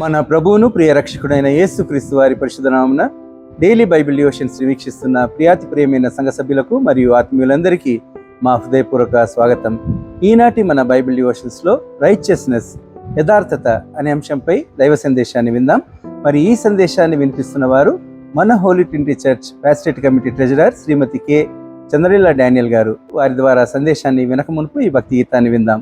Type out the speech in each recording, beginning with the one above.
మన ప్రభువును ప్రియ రక్షకుడైన యేసుక్రీస్తు వారి పరిశుద్ధ నామమున డైలీ బైబిల్ డివోషన్స్ వీక్షిస్తున్న ప్రియాతి ప్రియమైన సంఘ సభ్యులకు మరియు ఆత్మీయులందరికీ మా హృదయపూర్వక స్వాగతం. ఈనాటి మన బైబిల్ డివోషన్స్లో రైచియస్నెస్, యథార్థత అనే అంశంపై దైవ సందేశాన్ని విందాం. మరి ఈ సందేశాన్ని వినిపిస్తున్న వారు మన holy trinity church pastorate committee treasurer Shrimati K Chandraleela Daniel garu. వారి ద్వారా సందేశాన్ని వినక మునుపు ఈ భక్తి గీతాన్ని విందాం.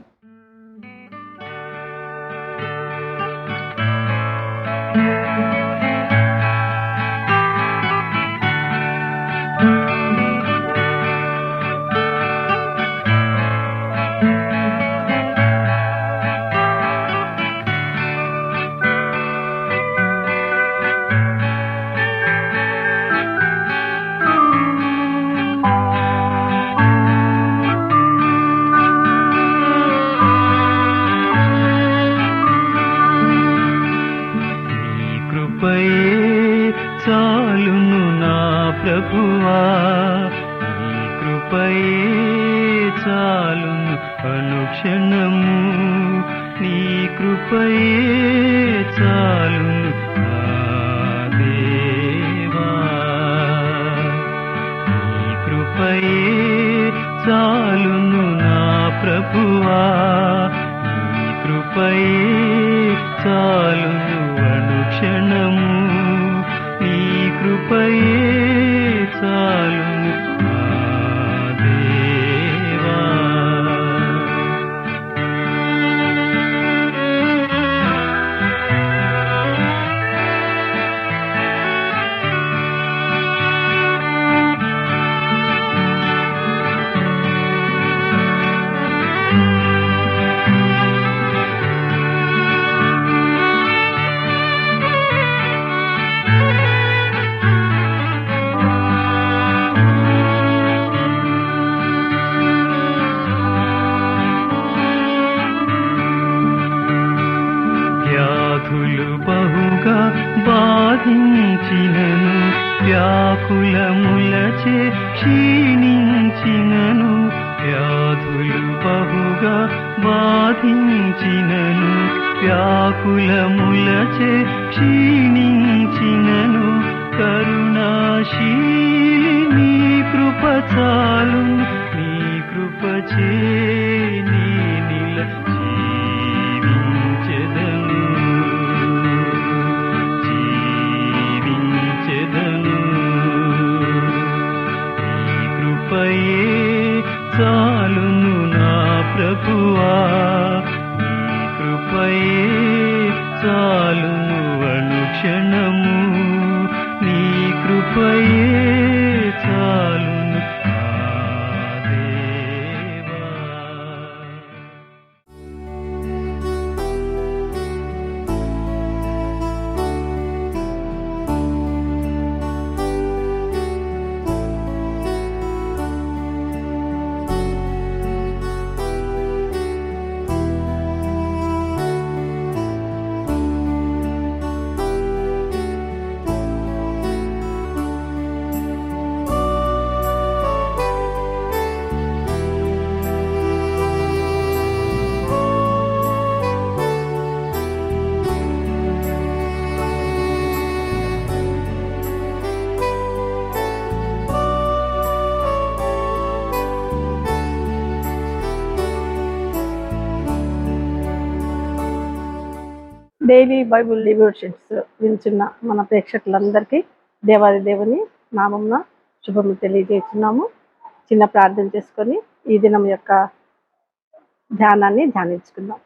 చాలును నా ప్రభువా, నీ కృపయే చాలును అనుక్షణము, నీ కృపయే చాలును నా దేవా, నీ కృపయే చాలును నా ప్రభువా, నీ కృపయే చాలును అనుక్షణము, నీ కృపయే చాలును నా దేవా. వ్యాధులు బహుగా బాధించినను, వ్యాకులములచే క్షీణించినను, వ్యాధులు బహుగా బాధించినను, వ్యాకులములచే క్షీణించినను, కరుణాశీలి నీ కృప చాలును, నీ కృపచే నీ జీవించెదను, నీ కృపయే చాలును నా ప్రభువా, నీ కృపయే చాలును అనుక్షణము, నీ కృపయే చాలును నా దేవా. డైలీ బైబుల్ డివోషన్స్ వింటున్న మన ప్రేక్షకులందరికీ దేవాది దేవుని నామమున శుభములు తెలియజేస్తున్నాము. చిన్న ప్రార్థన చేసుకొని ఈ దినం యొక్క ధ్యానాన్ని ధ్యానించుకుందాం.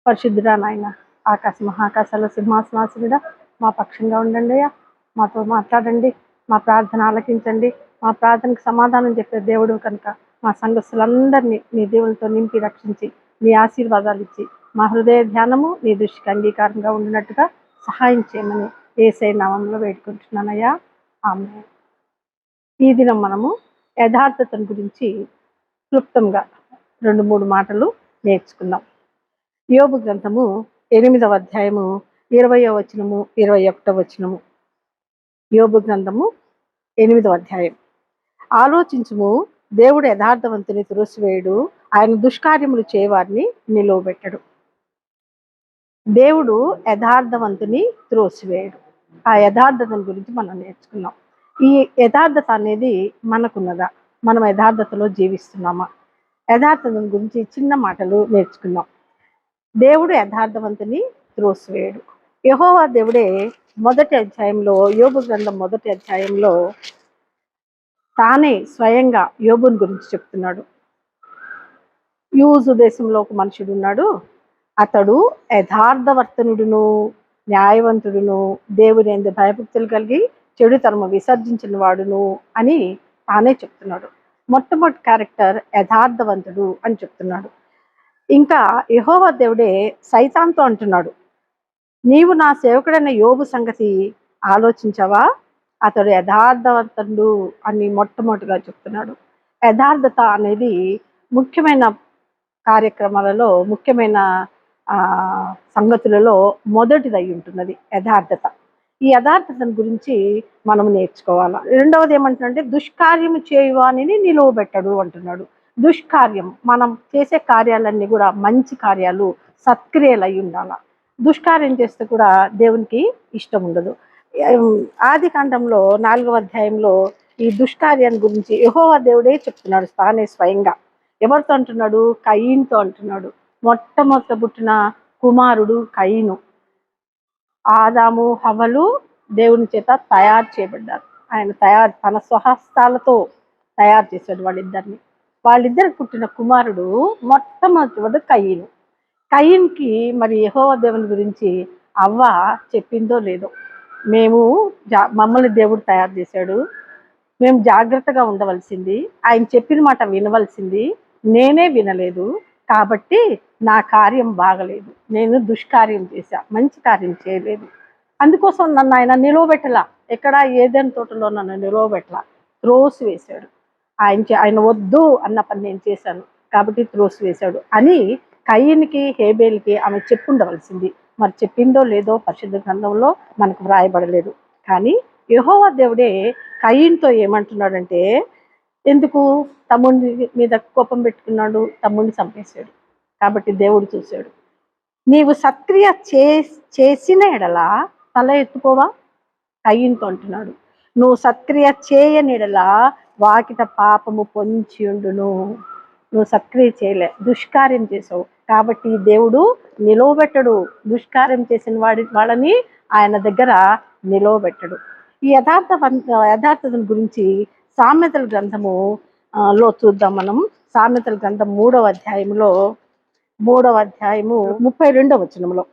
పరిశుద్ధుడా నాయన, ఆకాశ మహాకాశాల సింహాసనాసుడా, మా పక్షంగా ఉండండి అయ్యా, మాతో మాట్లాడండి, మా ప్రార్థన ఆలకించండి. మా ప్రార్థనకు సమాధానం చెప్పే దేవుడు కనుక మా సంఘస్థులందరినీ నీ దేవునితో నింపి రక్షించి నీ ఆశీర్వాదాలు ఇచ్చి మా హృదయ ధ్యానము నీ దృష్టికి అంగీకారంగా ఉండినట్టుగా సహాయం చేయమని యేసయ్య నామములో వేడుకుంటున్నానయ్యా, ఆమేన్. ఈ దినం మనము యథార్థతను గురించి క్లుప్తంగా 2-3 మాటలు నేర్చుకుందాం. యోబు గ్రంథము 8వ అధ్యాయము 20వ వచనము 21వ వచనము. యోబు గ్రంథము 8వ అధ్యాయం. ఆలోచించుము, దేవుడు యథార్థవంతుని తురోసివేయుడు, ఆయన దుష్కార్యములు చేయవారిని నిలువబెట్టడు. దేవుడు యథార్థవంతుని త్రోసివేయడు. ఆ యథార్థతను గురించి మనం నేర్చుకున్నాం. ఈ యథార్థత అనేది మనకున్నదా? మనం యథార్థతలో జీవిస్తున్నామా? యథార్థతను గురించి చిన్న మాటలు నేర్చుకున్నాం. దేవుడు యథార్థవంతుని త్రోసివేయడు. యెహోవా దేవుడే మొదటి అధ్యాయంలో, యోబు గ్రంథం మొదటి అధ్యాయంలో తానే స్వయంగా యోబుని గురించి చెప్తున్నాడు. యూజు దేశంలో ఒక మనుషుడు ఉన్నాడు. అతడు యథార్థవర్తనుడును, న్యాయవంతుడును, దేవుని యందు భయభక్తులు కలిగి చెడు తరము విసర్జించిన వాడును అని తానే చెప్తున్నాడు. మొట్టమొదటి క్యారెక్టర్ యథార్థవంతుడు అని చెప్తున్నాడు. ఇంకా యెహోవా దేవుడే సైతాన్తో అంటున్నాడు, నీవు నా సేవకుడైన యోబు సంగతి ఆలోచించావా? అతడు యథార్థవంతుడు అని మొట్టమొదటిగా చెప్తున్నాడు. యథార్థత అనేది ముఖ్యమైన కార్యక్రమాలలో, ముఖ్యమైన సంగతులలో మొదటిదై ఉంటున్నది యథార్థత. ఈ యథార్థతను గురించి మనం నేర్చుకోవాలి. రెండవది ఏమంటున్నాడంటే, దుష్కార్యము చేయువానిని నిలువబెట్టడు అంటున్నాడు. దుష్కార్యం, మనం చేసే కార్యాలన్నీ కూడా మంచి కార్యాలు, సత్క్రియలు అయి ఉండాల. దుష్కార్యం చేస్తే కూడా దేవునికి ఇష్టం ఉండదు. ఆది కాండంలో 4వ అధ్యాయంలో ఈ దుష్కార్యాన్ని గురించి యెహోవా దేవుడే చెప్తున్నాడు తానే స్వయంగా. ఎవరితో అంటున్నాడు? కయీనుతో అంటున్నాడు. మొట్టమొదట పుట్టిన కుమారుడు కయీను. ఆదాము హవ్వలు దేవుని చేత తయారు చేయబడ్డారు. ఆయన తన స్వహస్తాలతో తయారు చేశాడు వాళ్ళిద్దరిని. వాళ్ళిద్దరికి పుట్టిన కుమారుడు మొట్టమొదటి కయీను. కయీన్కి మరి యెహోవా దేవుని గురించి అవ్వ చెప్పిందో లేదో, మమ్మల్ని దేవుడు తయారు చేశాడు, మేము జాగ్రత్తగా ఉండవలసింది, ఆయన చెప్పిన మాట వినవలసింది, నేనే వినలేదు కాబట్టి నా కార్యం బాగలేదు, నేను దుష్కార్యం చేశా, మంచి కార్యం చేయలేదు, అందుకోసం నన్ను ఆయన నిలువబెట్టలా. ఎక్కడ? ఏదైనా తోటలో నన్ను నిలువబెట్టలా, త్రోసి వేశాడు. ఆయన వద్దు అన్న పని నేను చేశాను కాబట్టి త్రోసి వేశాడు అని కయీనుకి హేబేల్కి ఆమె చెప్పుండవలసింది. మరి చెప్పిందో లేదో పరిశుద్ధ గ్రంథంలో మనకు వ్రాయబడలేదు. కానీ యెహోవా దేవుడే కయీనుతో ఏమంటున్నాడంటే, ఎందుకు తమ్ముడి మీద కోపం పెట్టుకున్నాడు? తమ్ముడిని చంపేశాడు కాబట్టి దేవుడు చూశాడు. నీవు సత్క్రియ చేసిన ఎడల తల ఎత్తుకోవా? కయీనుతో అంటున్నాడు, నువ్వు సత్క్రియ చేయని ఎడల వాకిట పాపము పొంచి ఉండును. నువ్వు సత్క్రియ చేయలే, దుష్కార్యం చేసావు కాబట్టి దేవుడు నిలవబెట్టడు. దుష్కార్యం చేసిన వాళ్ళని ఆయన దగ్గర నిలవబెట్టడు. ఈ యథార్థతను గురించి సామెతల గ్రంథము లో చూద్దాం మనం. సామెతల గ్రంథం 3వ అధ్యాయము 32వ వచనంలో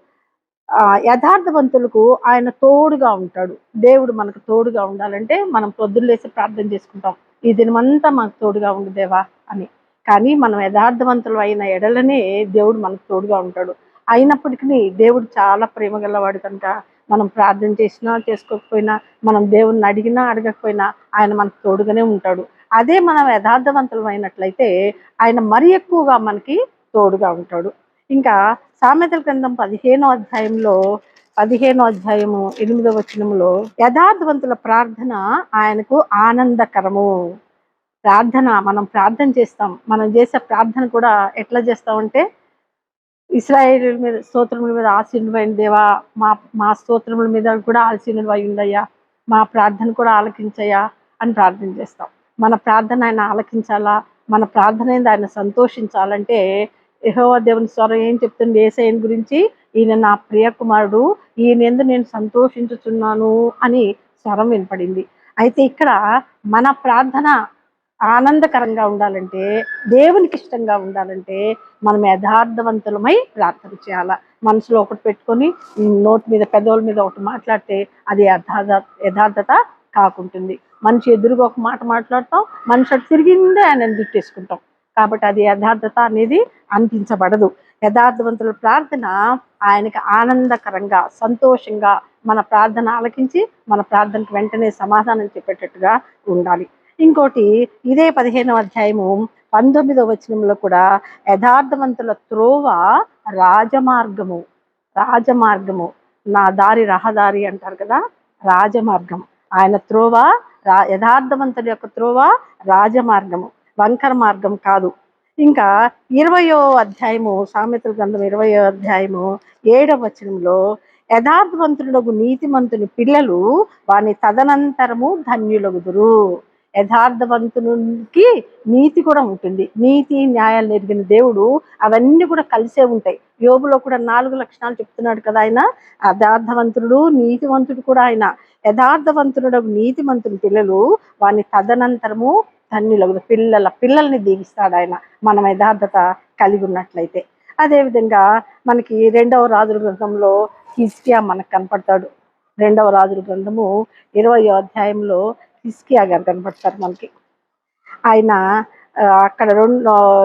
యథార్థవంతులకు ఆయన తోడుగా ఉంటాడు. దేవుడు మనకు తోడుగా ఉండాలంటే మనం పొద్దున్నేసి ప్రార్థన చేసుకుంటాం, ఈ దినమంతా మనకు తోడుగా ఉండు దేవా అని. కానీ మనం యథార్థవంతులు అయిన ఎడలనే దేవుడు మనకు తోడుగా ఉంటాడు. అయినప్పటికీ దేవుడు చాలా ప్రేమ గలవాడు కనుక మనం ప్రార్థన చేసినా చేసుకోకపోయినా, మనం దేవుణ్ణి అడిగినా అడగకపోయినా ఆయన మనకు తోడుగానే ఉంటాడు. అదే మనం యథార్థవంతులు అయినట్లయితే ఆయన మరి ఎక్కువగా మనకి తోడుగా ఉంటాడు. ఇంకా సామెతల గ్రంథం 15వ అధ్యాయము 8వ వచనంలో యథార్థవంతుల ప్రార్థన ఆయనకు ఆనందకరము. మనం ప్రార్థన చేస్తాం. మనం చేసే ప్రార్థన కూడా ఎట్లా చేస్తామంటే, ఇశ్రాయేలు మీద స్తోత్రముల మీద ఆసీనుడైన దేవా, మా స్తోత్రముల మీద కూడా ఆసీనుడై ఉండయ్యా, మా ప్రార్థన కూడా ఆలకించయ్యా అని ప్రార్థన చేస్తాం. మన ప్రార్థన ఆయన ఆలకించాలా, మన ప్రార్థన ఆయన సంతోషించాలంటే యెహోవా దేవుని స్వరం ఏం చెప్తుంది? యేసయ్యను గురించి, ఈయన నా ప్రియ కుమారుడు, ఈయనందు నేను సంతోషించుచున్నాను అని స్వరం వినపడింది. అయితే ఇక్కడ మన ప్రార్థన ఆనందకరంగా ఉండాలంటే, దేవునికి ఇష్టంగా ఉండాలంటే మనం యథార్థవంతులమై ప్రార్థన చేయాలా. మనసులో ఒకటి పెట్టుకొని నోటి మీద పెదవుల మీద ఒకటి మాట్లాడితే అది యథార్థత కాకుంటుంది. మనిషి ఎదురుగా ఒక మాట మాట్లాడతాం, మనిషి తిరిగిందే ఆయన దిట్టేసుకుంటాం. కాబట్టి అది యథార్థత అనేది అనిపించబడదు. యథార్థవంతుల ప్రార్థన ఆయనకి ఆనందకరంగా, సంతోషంగా మన ప్రార్థన ఆలకించి మన ప్రార్థనకు వెంటనే సమాధానం చెప్పేటట్టుగా ఉండాలి. ఇంకోటి, ఇదే 15వ అధ్యాయము 19వ వచనంలో కూడా యథార్థవంతుల త్రోవ రాజమార్గము. నా దారి రహదారి అంటారు కదా, రాజమార్గం. ఆయన త్రోవ, యథార్థవంతుల యొక్క త్రోవ రాజమార్గము, వంకర మార్గం కాదు. ఇంకా 20వ అధ్యాయము, సామెతల గ్రంథం 20వ అధ్యాయము 7వ వచనంలో, యథార్థవంతుడగు నీతిమంతుని పిల్లలు వాని తదనంతరము ధన్యులగుదురు. యథార్థవంతునికి నీతి కూడా ఉంటుంది. నీతి న్యాయాలు ఎరిగిన దేవుడు అవన్నీ కూడా కలిసే ఉంటాయి. యోబులో కూడా 4 లక్షణాలు చెప్తున్నాడు కదా ఆయన. యథార్థవంతుడు, నీతివంతుడు కూడా ఆయన. యథార్థవంతుడు నీతిమంతుని పిల్లలు వాని తదనంతరము ధన్యులగుదు. పిల్లల్ని దీవిస్తాడు ఆయన, మనం యథార్థత కలిగి ఉన్నట్లయితే. అదేవిధంగా మనకి 2వ రాజుల గ్రంథంలో హిజ్కియా మనకు కనపడతాడు. 2వ రాజుల గ్రంథము 20వ అధ్యాయంలో హిజ్కియా గారు కనపడతారు మనకి. ఆయన అక్కడ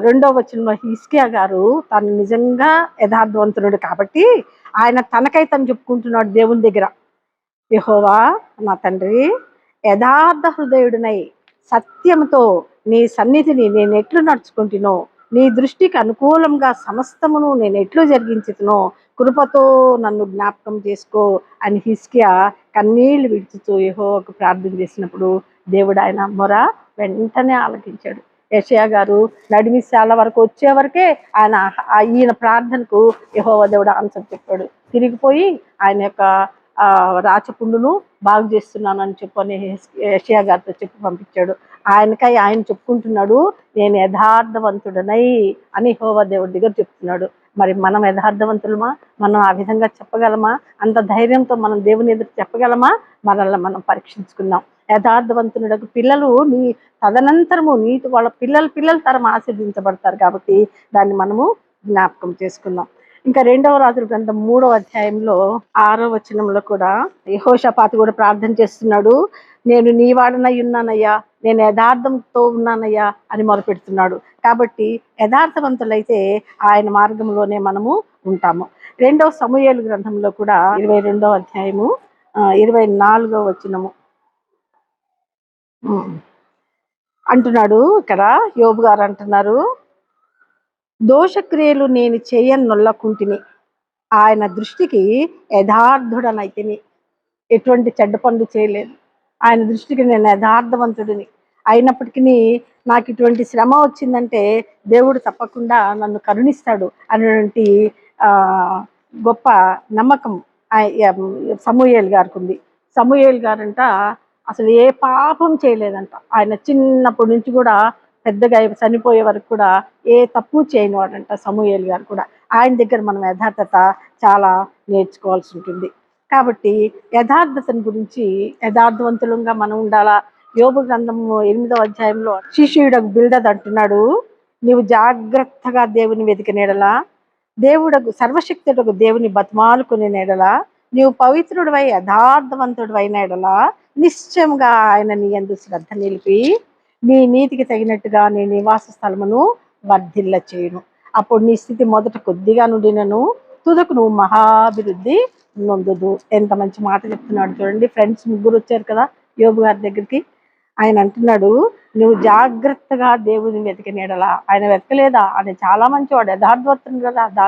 2వ వచనంలో హిజ్కియా గారు తను నిజంగా యథార్థవంతుడు కాబట్టి ఆయన తనకై తను చెప్పుకుంటున్నాడు దేవుని దగ్గర, యెహోవా నా తండ్రి, యథార్థ హృదయుడినై సత్యముతో నీ సన్నిధిని నేను ఎట్లు నడుచుకుంటునో, నీ దృష్టికి అనుకూలంగా సమస్తమును నేను ఎట్లు జరిగించుతునో కృపతో నన్ను జ్ఞాపకం చేసుకో అని హిజ్కియా కన్నీళ్లు విడుచుతూ యెహోవాకు ప్రార్థన చేసినప్పుడు దేవుడు ఆయన మొర వెంటనే ఆలకించాడు. యెషయా గారు నడిమిశాల వరకు వచ్చే వరకే ఈయన ప్రార్థనకు యెహోవా దేవుడు ఆన్సర్ చెప్పాడు. తిరిగిపోయి ఆయన యొక్క రాచపుండును బాగు చేస్తున్నానని చెప్పని యెషయా గారితో చెప్పి పంపించాడు. ఆయనకై ఆయన చెప్పుకుంటున్నాడు, నేను యథార్థవంతుడనై అని యెహోవా దేవుడి దగ్గర చెప్తున్నాడు. మరి మనం యథార్థవంతులమా? మనం ఆ విధంగా చెప్పగలమా? అంత ధైర్యంతో మనం దేవుని ఎదురు చెప్పగలమా? మనల్ని మనం పరీక్షించుకుందాం. యథార్థవంతులకు పిల్లలు తదనంతరము వాళ్ళ పిల్లల తరం ఆశీర్వదించబడతారు కాబట్టి దాన్ని మనము జ్ఞాపకం చేసుకుందాం. ఇంకా 2వ రాజుల గ్రంథం 3వ అధ్యాయంలో 6వ వచనంలో కూడా యెహోషాపాతు కూడా ప్రార్థన చేస్తున్నాడు. నేను నీ వాడనై ఉన్నానయ్యా, నేను యథార్థంతో ఉన్నానయ్యా అని మొరపెడుతున్నాడు. కాబట్టి యథార్థవంతులైతే ఆయన మార్గంలోనే మనము ఉంటాము. 2వ సమూయేలు గ్రంథంలో కూడా 22వ అధ్యాయము 24వ వచనము అంటున్నాడు. ఇక్కడ యోబు గారు అంటున్నారు, దోషక్రియలు నేను చేయనొల్లకుంటిని, ఆయన దృష్టికి యథార్థుడనైతిని. ఎటువంటి చెడ్డ పనులు చేయలేదు. ఆయన దృష్టికి నేను యథార్థవంతుడిని. అయినప్పటికీ నాకు ఇటువంటి శ్రమ వచ్చిందంటే దేవుడు తప్పకుండా నన్ను కరుణిస్తాడు అనేటువంటి గొప్ప నమ్మకం సమూయేలు గారికి ఉంది. సమూయేలు గారంట అసలు ఏ పాపం చేయలేదంట. ఆయన చిన్నప్పటి నుంచి కూడా పెద్దగా చనిపోయే వరకు కూడా ఏ తప్పు చేయని వాడంట సమూయేలు గారు కూడా. ఆయన దగ్గర మనం యథార్థత చాలా నేర్చుకోవాల్సి ఉంటుంది. కాబట్టి యథార్థతను గురించి, యథార్థవంతులంగా మనం ఉండాలా. యోబు గ్రంథము 8వ అధ్యాయంలో శిష్యుడకు బిల్దద్ అంటున్నాడు, నీవు జాగ్రత్తగా దేవుని వెతికినేడలా, దేవుడకు సర్వశక్తుడకు దేవుని బతిమాలుకునే నేడలా, నీవు పవిత్రుడివై యథార్థవంతుడివైన ఎడలా నిశ్చయంగా ఆయన నీ యందు శ్రద్ధ నిలిపి నీ నీతికి తగినట్టుగా నీ నివాస స్థలమును వర్ధిల్ల చేయును. అప్పుడు నీ స్థితి మొదట కొద్దిగా నుండినను తుదకు నువ్వు మహాభివృద్ధి నొందుదు. ఎంత మంచి మాట చెప్తున్నాడు చూడండి. ఫ్రెండ్స్ 3 వచ్చారు కదా యోబు గారి దగ్గరికి. ఆయన అంటున్నాడు, నువ్వు జాగ్రత్తగా దేవుని వెతికినేడలా. ఆయన వెతకలేదా? ఆయన చాలా మంచివాడు, యథార్థవంతుడు కదా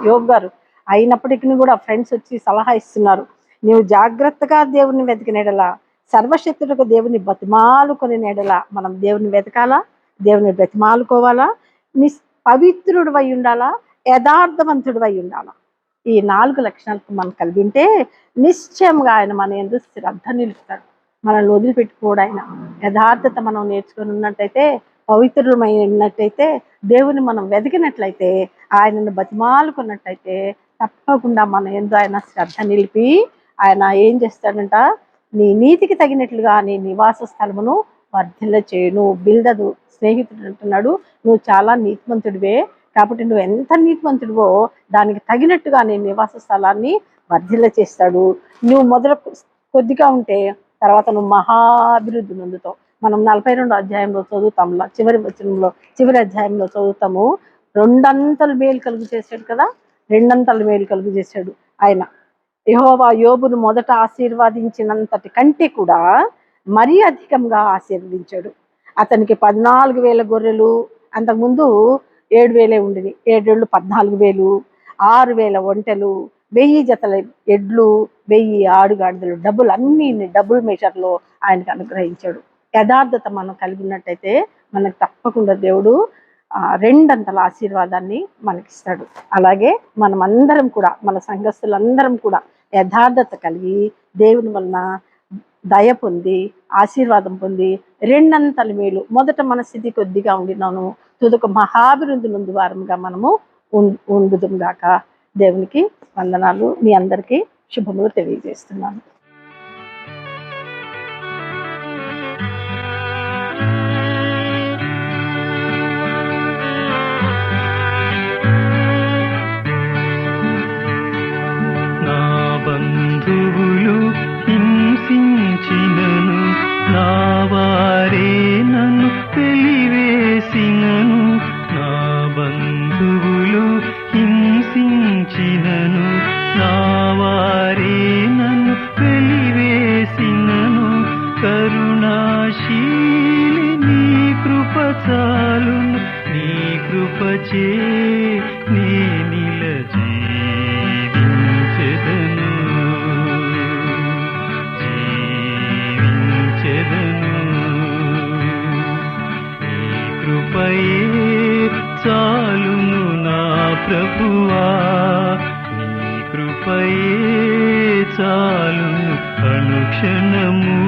యోబు గారు. అయినప్పటికీ కూడా ఫ్రెండ్స్ వచ్చి సలహా ఇస్తున్నారు, నువ్వు జాగ్రత్తగా దేవుని వెతికినేడలా, సర్వశక్తులకు దేవుని బతిమాలుకొని నేడలా. మనం దేవుని వెతకాలా, దేవుని బతిమాలుకోవాలా, పవిత్రుడు అయి ఉండాలా, యథార్థవంతుడు అయి ఉండాలా. ఈ 4 లక్షణాలకు మనం కలిగి ఉంటే నిశ్చయంగా ఆయన మన యందు శ్రద్ధ నిలుపుతాడు. మనల్ని వదిలిపెట్టుకోడు ఆయన. యథార్థత మనం నేర్చుకొని ఉన్నట్టయితే, పవిత్రులమై ఉన్నట్టయితే, దేవుని మనం వెతికినట్లయితే, ఆయనను బతిమాలుకున్నట్టయితే తప్పకుండా మన యందు ఆయన శ్రద్ధ నిలిపి ఆయన ఏం చేస్తాడంట, నీ నీతికి తగినట్లుగా నీ నివాస స్థలమును వర్ధిల్ల చేయును. బిల్దదు స్నేహితుడు అంటున్నాడు, నువ్వు చాలా నీతిమంతుడివే కాబట్టి నువ్వు ఎంత నీతిమంతుడివో దానికి తగినట్టుగా నీ నివాస స్థలాన్ని వర్ధిల్ల చేస్తాడు. నువ్వు మొదలు కొద్దిగా ఉంటే తర్వాత నువ్వు మహాభివృద్ధి నొందుతావు. మనం 42వ అధ్యాయంలో చదువుతాం, చివరి అధ్యాయంలో చదువుతాము. 2 అంతలు మేలు కలుగు చేశాడు కదా, 2 అంతలు మేలు కలుగు చేశాడు ఆయన. యెహోవా యోబును మొదట ఆశీర్వదించినంతటి కంటే కూడా మరీ అధికంగా ఆశీర్వదించాడు. అతనికి 14,000 గొర్రెలు, అంతకుముందు 7,000 ఉండేది, 7 ఏళ్ళు 14,000, 6,000 ఒంటెలు, 1000 జతల ఎడ్లు, 1000 ఆడుగాడిదలు, డబ్బులు అన్ని డబ్బుల్ మెజర్లో ఆయనకు అనుగ్రహించాడు. యథార్థత మనం కలిగి ఉన్నట్టయితే మనకు తప్పకుండా దేవుడు రెండంతల ఆశీర్వాదాన్ని మనకిస్తాడు. అలాగే మనమందరం కూడా, మన సంఘస్థులందరం కూడా యథార్థత కలిగి దేవుని వలన దయ పొంది ఆశీర్వాదం పొంది రెండంతల మేలు, మొదట మన స్థితి కొద్దిగా ఉండినాను, తుదకు మహాభివృద్ధి నుండి వారంగా మనము ఉండుదుం గాక. దేవునికి వందనాలు. మీ అందరికీ శుభములు తెలియజేస్తున్నాను. బంధువులు హింసించినను, నా వారే నన్ను వెలివేసినను. నా బంధువులు హింసించినను, నా వారే నన్ను వెలివేసినను. కరుణాశీలి నీ కృప చాలును, నీ కృపచే నీ జీవించెదను. నీ కృపయే చాలును నా ప్రభువా, నీ కృపయే చాలును అనుక్షణము.